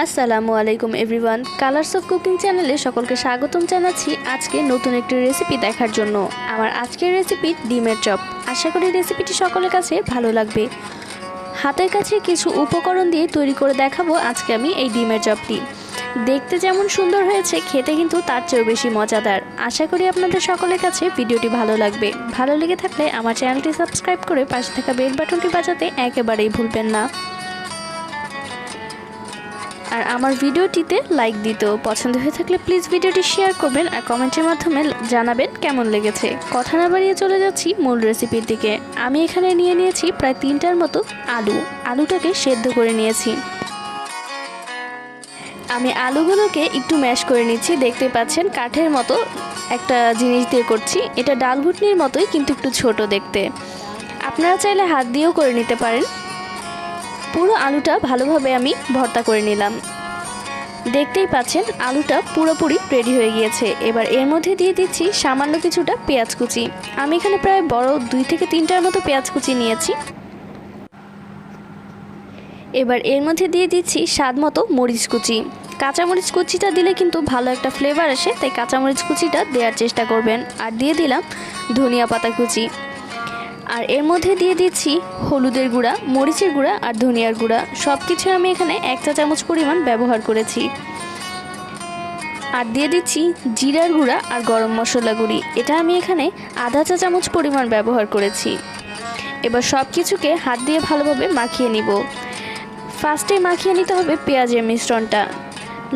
আসসালামু আলাইকুম everyone, colours of cooking চ্যানেলে সকলকে স্বাগতম জানাচ্ছি আজকে নতুন একটি রেসিপি দেখার জন্য। আমার আজকের রেসিপি ডিমের চপ। আশা করি রেসিপিটি সকলের কাছে ভালো লাগবে। হাতের কাছে কিছু উপকরণ দিয়ে তৈরি করে দেখাবো আজকে আমি এই ডিমের চপটি। দেখতে যেমন সুন্দর হয়েছে, খেতে কিন্তু তার চেয়েও বেশি মজাদার। আশা করি আপনাদের সকলের কাছে ভিডিওটি ভালো লাগবে। ভালো লেগে থাকলে আমার চ্যানেলটি সাবস্ক্রাইব করে পাশে থাকা বেল বাটনটি বাজাতে একেবারেই ভুলবেন না। আর আমার ভিডিওটিতে লাইক দিতেও পছন্দ হয়ে থাকলে প্লিজ ভিডিওটি শেয়ার করবেন আর কমেন্টের মাধ্যমে জানাবেন কেমন লেগেছে। কথা না বাড়িয়ে চলে যাচ্ছি মূল রেসিপির দিকে। আমি এখানে নিয়েছি প্রায় 3টার মতো আলুটাকে সেদ্ধ করে নিয়েছি। আমি আলুগুলোকে একটু ম্যাশ করে নিচ্ছি। দেখতে পাচ্ছেন কাঠের মতো একটা জিনিস দিয়ে করছি। এটা ডাল ঘুটনির মতোই, কিন্তু একটু ছোট দেখতে। আপনারা চাইলে হাত দিয়েও করে নিতে পারেন। পুরো আলুটা ভালোভাবে আমি ভর্তা করে নিলাম। দেখতেই পাচ্ছেন আলুটা পুরোপুরি রেডি হয়ে গিয়েছে। এবার এর মধ্যে দিয়ে দিচ্ছি সামান্য কিছুটা পেঁয়াজ কুচি। আমি এখানে প্রায় বড় 2 থেকে 3টার মতো পেঁয়াজ কুচি নিয়েছি। এবার এর মধ্যে দিয়ে দিচ্ছি স্বাদ মতো মরিচ কুচি। কাঁচামরিচ কুচিটা দিলে কিন্তু ভালো একটা ফ্লেভার আসে, তাই কাঁচামরিচ কুচিটা দেওয়ার চেষ্টা করবেন। আর দিয়ে দিলাম ধনিয়া পাতা কুচি। আর এর মধ্যে দিয়ে দিচ্ছি হলুদের গুঁড়া, মরিচের গুঁড়া আর ধনিয়ার গুঁড়া। সব কিছু আমি এখানে 1 চা চামচ পরিমাণ ব্যবহার করেছি। আর দিয়ে দিচ্ছি জিরার গুঁড়া আর গরম মশলা গুঁড়ি। এটা আমি এখানে আধা চা চামচ পরিমাণ ব্যবহার করেছি। এবার সব কিছুকে হাত দিয়ে ভালোভাবে মাখিয়ে নিব। ফার্স্টে মাখিয়ে নিতে হবে পেঁয়াজের মিশ্রণটা।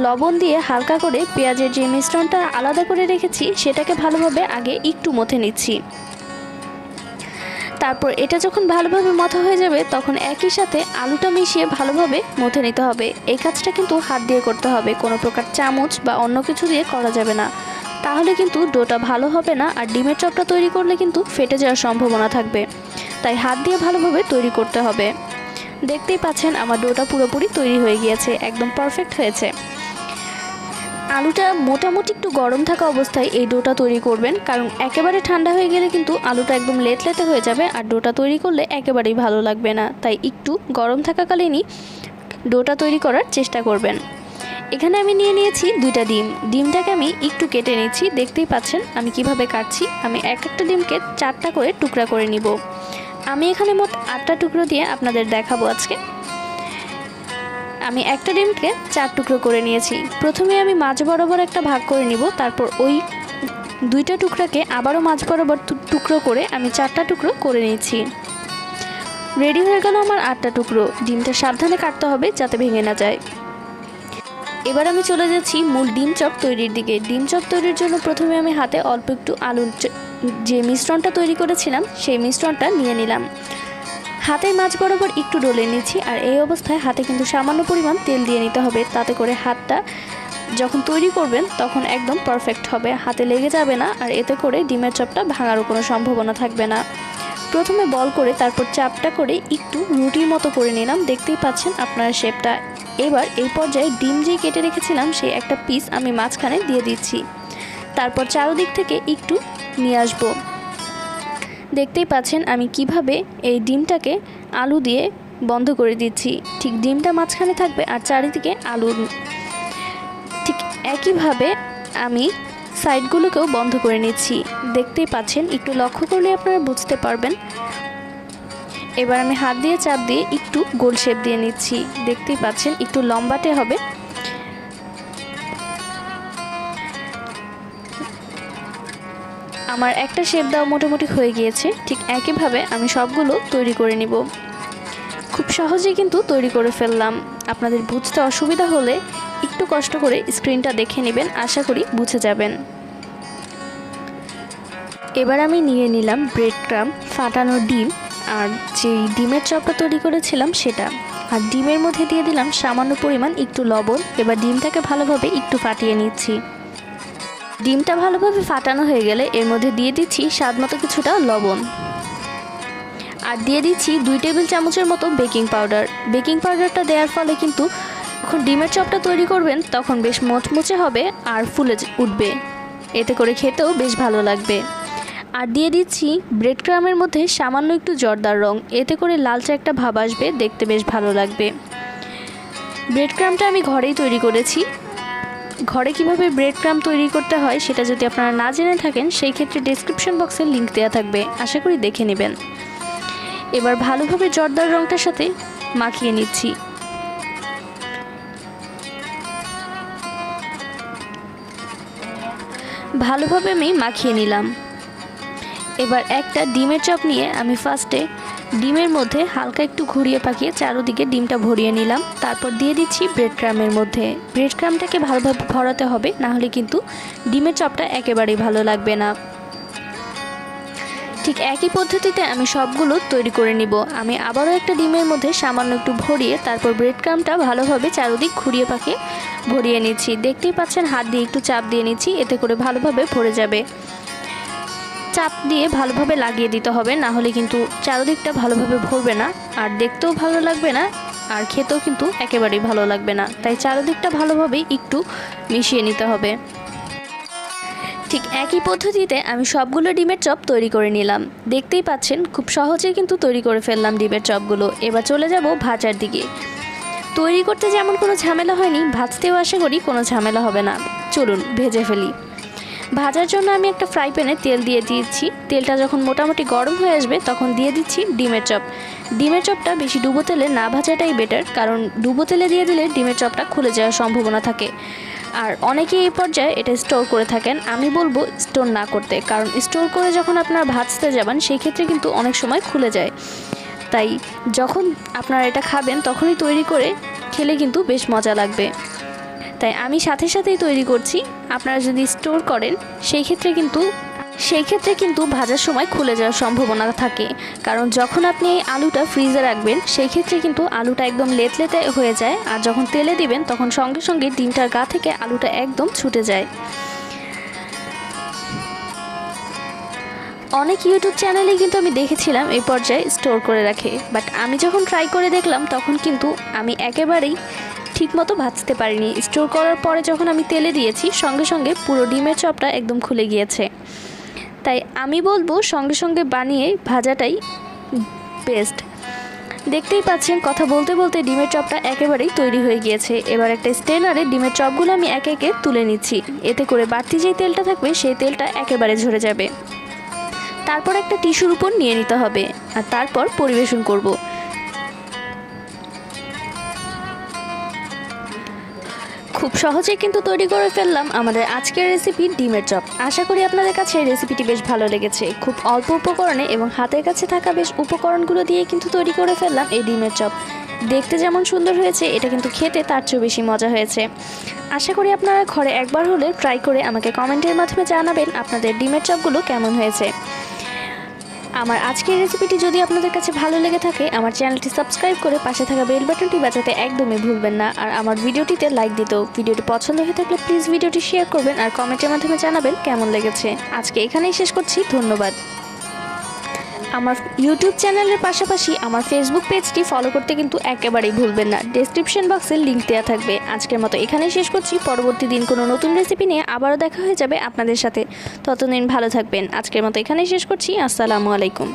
লবণ দিয়ে হালকা করে পেঁয়াজের যে মিশ্রণটা আলাদা করে রেখেছি সেটাকে ভালোভাবে আগে একটু মথে নিচ্ছি। তারপর এটা যখন ভালোভাবে মথা হয়ে যাবে তখন একই সাথে আলুটা মিশিয়ে ভালোভাবে মথে নিতে হবে। এই কাজটা কিন্তু হাত দিয়ে করতে হবে, কোনো প্রকার চামচ বা অন্য কিছু দিয়ে করা যাবে না। তাহলে কিন্তু ডোটা ভালো হবে না, আর ডিমের চপটা তৈরি করলে কিন্তু ফেটে যাওয়ার সম্ভাবনা থাকবে। তাই হাত দিয়ে ভালোভাবে তৈরি করতে হবে। দেখতেই পাচ্ছেন আমার ডোটা পুরোপুরি তৈরি হয়ে গিয়েছে, একদম পারফেক্ট হয়েছে। আলুটা মোটামুটি একটু গরম থাকা অবস্থায় এই ডোটা তৈরি করবেন, কারণ একেবারে ঠান্ডা হয়ে গেলে কিন্তু আলুটা একদম লেটলেটে হয়ে যাবে আর ডোটা তৈরি করলে একেবারেই ভালো লাগবে না। তাই একটু গরম থাকাকালীনই ডোটা তৈরি করার চেষ্টা করবেন। এখানে আমি নিয়েছি 2টা ডিম। ডিমটাকে আমি একটু কেটে নিচ্ছি। দেখতেই পাচ্ছেন আমি কিভাবে কাটছি। আমি একটা ডিমকে 4টা করে টুকরা করে নিব। আমি এখানে মোট 8টা টুকরো দিয়ে আপনাদের দেখাবো আজকে। আমি একটা ডিমকে 4 টুকরো করে নিয়েছি। প্রথমে আমি মাঝ বরাবর একটা ভাগ করে নিব, তারপর ওই 2টা টুকরাকে আবারও মাঝ বরাবর টুকরো করে আমি 4টা টুকরো করে নিচ্ছি। রেডি হয়ে গেল আমার 8টা টুকরো। ডিমটা সাবধানে কাটতে হবে যাতে ভেঙে না যায়। এবার আমি চলে যাচ্ছি মূল ডিম চপ তৈরির দিকে। ডিম চপ তৈরির জন্য প্রথমে আমি হাতে অল্প একটু আলুর যে মিশ্রণটা তৈরি করেছিলাম সেই মিশ্রণটা নিয়ে নিলাম। হাতের মাঝ বরাবর একটু ডলে নিচ্ছি। আর এই অবস্থায় হাতে কিন্তু সামান্য পরিমাণ তেল দিয়ে নিতে হবে, তাতে করে হাতটা যখন তৈরি করবেন তখন একদম পারফেক্ট হবে, হাতে লেগে যাবে না। আর এতে করে ডিমের চপটা ভাঙারও কোনো সম্ভাবনা থাকবে না। প্রথমে বল করে তারপর চাপটা করে একটু রুটির মতো করে নিলাম। দেখতেই পাচ্ছেন আপনার শেপটা। এবার এই পর্যায়ে ডিম যেই কেটে রেখেছিলাম সেই একটা পিস আমি মাঝখানে দিয়ে দিচ্ছি। তারপর চারদিক থেকে একটু নিয়ে আসবো। দেখতেই পাচ্ছেন আমি কিভাবে এই ডিমটাকে আলু দিয়ে বন্ধ করে দিচ্ছি। ঠিক ডিমটা মাঝখানে থাকবে আর চারিদিকে আলু। ঠিক একইভাবে আমি সাইডগুলোকেও বন্ধ করে নিচ্ছি। দেখতেই পাচ্ছেন, একটু লক্ষ্য করলে আপনারা বুঝতে পারবেন। এবার আমি হাত দিয়ে চাপ দিয়ে একটু গোল শেপ দিয়ে নিচ্ছি। দেখতেই পাচ্ছেন একটু লম্বাটে হবে। আমার একটা শেপ দেওয়া মোটামুটি হয়ে গিয়েছে। ঠিক একইভাবে আমি সবগুলো তৈরি করে নিব। খুব সহজেই কিন্তু তৈরি করে ফেললাম। আপনাদের বুঝতে অসুবিধা হলে একটু কষ্ট করে স্ক্রিনটা দেখে নেবেন, আশা করি বুঝে যাবেন। এবার আমি নিয়ে নিলাম ব্রেড ক্রাম, ফাটানো ডিম আর যেই ডিমের চপটা তৈরি করেছিলাম সেটা। আর ডিমের মধ্যে দিয়ে দিলাম সামান্য পরিমাণ একটু লবণ। এবার ডিমটাকে ভালোভাবে একটু ফাটিয়ে নিচ্ছি। ডিমটা ভালোভাবে ফাটানো হয়ে গেলে এর মধ্যে দিয়ে দিচ্ছি স্বাদ মতো কিছুটা লবণ। আর দিয়ে দিচ্ছি 2 টেবিল চামচের মতো বেকিং পাউডার। বেকিং পাউডারটা দেওয়ার ফলে কিন্তু যখন ডিমের চপটা তৈরি করবেন তখন বেশ মচমচে হবে আর ফুলে উঠবে। এতে করে খেতেও বেশ ভালো লাগবে। আর দিয়ে দিচ্ছি ব্রেড ক্রামের মধ্যে সামান্য একটু জর্দার রং। এতে করে লালচে একটা ভাব আসবে, দেখতে বেশ ভালো লাগবে। ব্রেড ক্রাম্বটা আমি ঘরেই তৈরি করেছি। ঘরে কিভাবে ব্রেড ক্রাম্ব তৈরি করতে হয় সেটা যদি আপনারা না জেনে থাকেন সেই ক্ষেত্রে ডেসক্রিপশন বক্সে লিংক দেওয়া থাকবে, আশা করি দেখে নেবেন। এবার ভালোভাবে জর্দার রঙটার সাথে মাখিয়ে নিচ্ছি। ভালোভাবে আমি মাখিয়ে নিলাম। এবার একটা ডিমের চপ নিয়ে আমি ফার্স্টে ডিমের মধ্যে হালকা একটু ঘুরিয়ে পাকিয়ে চারদিকে ডিমটা ভরিয়ে নিলাম। তারপর দিয়ে দিচ্ছি ব্রেড ক্রাম্বের মধ্যে। ব্রেড ক্রাম্বটাকে ভালোভাবে ভরাতে হবে, না হলে কিন্তু ডিমের চপটা একেবারেই ভালো লাগবে না। ঠিক একই পদ্ধতিতে আমি সবগুলো তৈরি করে নিব। আমি আবারও একটা ডিমের মধ্যে সামান্য একটু ভরিয়ে তারপর ব্রেড ক্রাম্বটা ভালোভাবে চারদিক ঘুরিয়ে পাকিয়ে ভরিয়ে নিচ্ছি। দেখতেই পাচ্ছেন হাত দিয়ে একটু চাপ দিয়ে নিচ্ছি, এতে করে ভালোভাবে ভরে যাবে। চাপ দিয়ে ভালোভাবে লাগিয়ে দিতে হবে, না হলে কিন্তু চারদিকটা ভালোভাবে ভরবে না, আর দেখতেও ভালো লাগবে না, আর খেতেও কিন্তু একেবারেই ভালো লাগবে না। তাই চারদিকটা ভালোভাবে একটু মিশিয়ে নিতে হবে। ঠিক একই পদ্ধতিতে আমি সবগুলো ডিমের চপ তৈরি করে নিলাম। দেখতেই পাচ্ছেন খুব সহজেই কিন্তু তৈরি করে ফেললাম ডিমের চপগুলো। এবার চলে যাব ভাজার দিকে। তৈরি করতে যেমন কোনো ঝামেলা হয়নি, ভাজতেও আশা করি কোনো ঝামেলা হবে না। চলুন ভেজে ফেলি। ভাজার জন্য আমি একটা ফ্রাই প্যানে তেল দিয়ে দিয়েছি। তেলটা যখন মোটামুটি গরম হয়ে আসবে তখন দিয়ে দিচ্ছি ডিমের চপ। ডিমের চপটা বেশি ডুবো তেলে না ভাজাটাই বেটার, কারণ ডুবো তেলে দিয়ে দিলে ডিমের চপটা খুলে যাওয়ার সম্ভাবনা থাকে। আর অনেকে এই পর্যায়ে এটা স্টোর করে থাকেন, আমি বলবো স্টোর না করতে, কারণ স্টোর করে যখন আপনারা ভাজতে যাবেন সেই ক্ষেত্রে কিন্তু অনেক সময় খুলে যায়। তাই যখন আপনারা এটা খাবেন তখনই তৈরি করে খেলে কিন্তু বেশ মজা লাগবে। তাই আমি সাথে সাথেই তৈরি করছি। আপনারা যদি স্টোর করেন সেই ক্ষেত্রে কিন্তু ভাজার সময় খুলে যাওয়ার সম্ভাবনা থাকে, কারণ যখন আপনি এই আলুটা ফ্রিজে রাখবেন সেই ক্ষেত্রে কিন্তু আলুটা একদম লেতলেতে হয়ে যায়, আর যখন তেলে দিবেন তখন সঙ্গে সঙ্গে ডিমটার গা থেকে আলুটা একদম ছুটে যায়। অনেক ইউটিউব চ্যানেলেই কিন্তু আমি দেখেছিলাম এই পর্যায়ে স্টোর করে রাখে, বাট আমি যখন ট্রাই করে দেখলাম তখন কিন্তু আমি একেবারেই ঠিকমতো ভাজতে পারিনি। স্টোর করার পরে যখন আমি তেলে দিয়েছি সঙ্গে সঙ্গে পুরো ডিমের চপটা একদম খুলে গিয়েছে। তাই আমি বলবো সঙ্গে সঙ্গে বানিয়ে ভাজাটাই বেস্ট। দেখতেই পাচ্ছেন কথা বলতে বলতে ডিমের চপটা একেবারেই তৈরি হয়ে গিয়েছে। এবার একটা স্ট্রেনারে ডিমের চপগুলো আমি একে একে তুলে নিচ্ছি, এতে করে বাড়তি যেই তেলটা থাকবে সেই তেলটা একেবারে ঝরে যাবে। তারপর একটা টিস্যুর উপর নিয়ে নিতে হবে, আর তারপর পরিবেশন করব। খুব সহজেই কিন্তু তৈরি করে ফেললাম আমাদের আজকের রেসিপি ডিমের চপ। আশা করি আপনাদের কাছে এই রেসিপিটি বেশ ভালো লেগেছে। খুব অল্প উপকরণে এবং হাতের কাছে থাকা বেশ উপকরণগুলো দিয়ে কিন্তু তৈরি করে ফেললাম এই ডিমের চপ। দেখতে যেমন সুন্দর হয়েছে, এটা কিন্তু খেতে তার চেয়েও বেশি মজা হয়েছে। আশা করি আপনারা ঘরে একবার হলে ট্রাই করে আমাকে কমেন্টের মাধ্যমে জানাবেন আপনাদের ডিমের চপগুলো কেমন হয়েছে। আমার আজকের রেসিপিটি যদি আপনাদের কাছে ভালো লেগে থাকে আমার চ্যানেলটি সাবস্ক্রাইব করে পাশে থাকা বেল বাটনটি বাজাতে একদমই ভুলবেন না। আর আমার ভিডিওটিতে লাইক দিতেও, ভিডিওটি পছন্দ হয়ে থাকলে প্লিজ ভিডিওটি শেয়ার করবেন আর কমেন্টের মাধ্যমে জানাবেন কেমন লেগেছে। আজকে এখানেই শেষ করছি, ধন্যবাদ। আমার ইউটিউব চ্যানেলের পাশাপাশি আমার ফেসবুক পেজটি ফলো করতে কিন্তু একেবারেই ভুলবেন না, ডেসক্রিপশন বক্সে লিংক দেওয়া থাকবে। আজকের মতো এখানেই শেষ করছি, পরবর্তী দিন কোনো নতুন রেসিপি নিয়ে আবারও দেখা হয়ে যাবে আপনাদের সাথে। ততদিন ভালো থাকবেন। আজকের মতো এখানেই শেষ করছি, আসসালামু আলাইকুম।